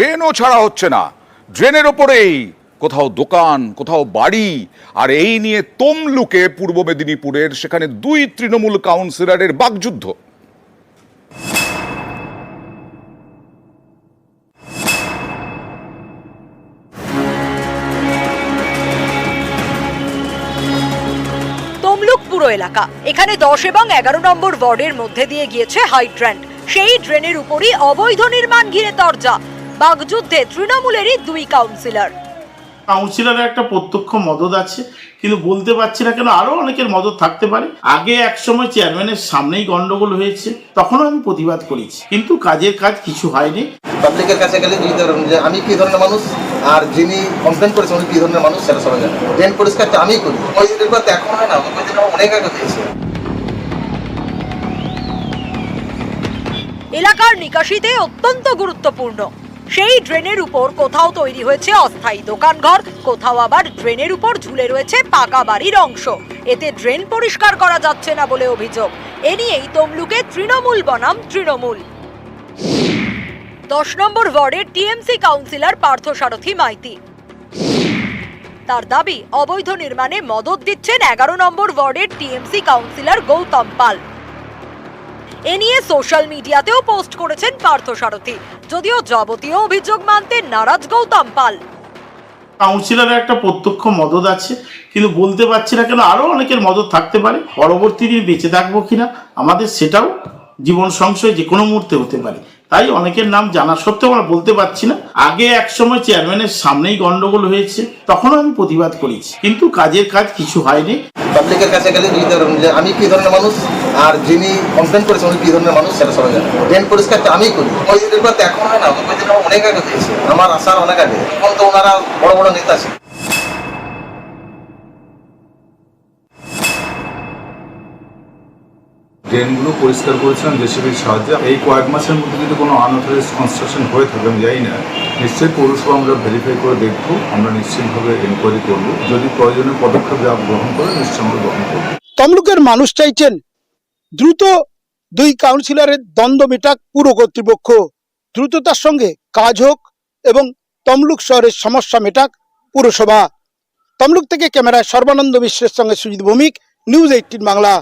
ড্রেনও ছাড়া হচ্ছে না, ড্রেনের ওপরেই কোথাও দোকান, কোথাও বাড়ি। আর এই নিয়ে তমলুকে, পূর্ব মেদিনীপুরের, সেখানে দুই তৃণমূল কাউন্সিলরের বাকযুদ্ধ। তমলুক পুরো এলাকা, এখানে 10 এবং 11 নম্বর ওয়ার্ডের মধ্যে দিয়ে গিয়েছে হাইড্রেন্ট। সেই ড্রেনের উপরই অবৈধ নির্মাণ ঘিরে তরজা। বাগযুদ্ধে তৃণমূলেরই দুই কাউন্সিলরের একটা প্রত্যক্ষ মদত আছে, কিন্তু বলতে পারছি না কেন, আরো অনেকের মদত থাকতে পারে। আগে এক সময় চেয়ারম্যানের সামনেই গন্ডগোল হয়েছে, তখনও আমি প্রতিবাদ করেছি, কিন্তু কাজের কাজ কিছু হয়নি। পাবলিকের কাছে গেলে বুঝতে পারবেন যে আমি কি ধরনের মানুষ, আর যিনি কমপ্লেন করেছেন উনি কি ধরনের মানুষ, সেটা সবাই জানে। ড্রেন পরিষ্কারটা আমি করি, ওই দিনের পর এখন হয় না, ওই দিন অনেক আগে হয়েছে। এলাকার নিকাশিতে অত্যন্ত গুরুত্বপূর্ণ। সেই ড্রেনের উপর কোথাও তৈরি হয়েছে অস্থায়ী দোকানঘর, কোথাও আবার ড্রেনের উপর ঝুলে রয়েছে পাকা বাড়ির অংশ। এতে ড্রেন পরিষ্কার করা যাচ্ছে না বলে অভিযোগ। এ নিয়েই তমলুকে তৃণমূল বনাম তৃণমূল। 10 নম্বর ওয়ার্ডের টিএমসি কাউন্সিলর পার্থসারথী মাইতি। তার দাবি, অবৈধ নির্মাণে মদত দিচ্ছেন 11 নম্বর ওয়ার্ডের টিএমসি কাউন্সিলর গৌতম পাল। এ নিয়ে সোশ্যাল মিডিয়াতেও পোস্ট করেছেন পার্থসারথী, যদিও যাবতীয় অভিযোগ মানতে নারাজ গৌতম পাল। কাউন্সিলরের একটা প্রত্যক্ষ মদত আছে, কিন্তু বলতে পারছি না কেন, আরো অনেকের মদত থাকতে পারে। পরবর্তী দিন বেঁচে থাকবো কিনা আমাদের সেটাও জীবন সংশয় যে কোনো মুহূর্তে হতে পারে, তাই অনেকের নাম জানা সত্ত্বেও আমরা বলতে পারছি না। আগে এক সময় চেয়ারম্যানের সামনেই গন্ডগোল হয়েছে, তখনও আমি প্রতিবাদ করেছি, কিন্তু কাজের কাজ কিছু হয়নি। পাবলিকের কাছে গেলে বুঝতে পারবেন যে আমি কি ধরনের মানুষ, আর যিনি কমপ্লেন করেছেন উনি কি ধরনের মানুষ, সেটা সবাই জানে। ড্রেন পরিষ্কারটা আমি করি, ওই দিনের পর এখন হয় না, ওই দিন অনেক আগে হয়েছে, আমার আসার অনেক আগে। এখন তো ওনারা বড় বড় নেতা আছে। ড্রেনগুলো পরিষ্কার করেছিলাম জেসিবির সাহায্যে। এই কয়েক মাসের মধ্যে যদি কোনো আনঅথরাইজ কনস্ট্রাকশন হয়ে থাকে, আমি জানি না, নিশ্চয়ই পৌরসভা আমরা ভেরিফাই করে দেখবো। আমরা নিশ্চিতভাবে এনকোয়ারি করব, যদি প্রয়োজনীয় পদক্ষেপ গ্রহণ করে নিশ্চয়ই আমরা গ্রহণ করব। তমলুকের মানুষ চাইছেন দ্রুত দুই কাউন্সিলরের দ্বন্দ্ব মেটাক পুর কর্তৃপক্ষ, দ্রুততার সঙ্গে কাজ হোক এবং তমলুক শহরের সমস্যা মেটাক পুরসভা। তমলুক থেকে ক্যামেরায় সর্বানন্দ মিশ্রের সঙ্গে সুজিত ভৌমিক, নিউজ 18 বাংলা।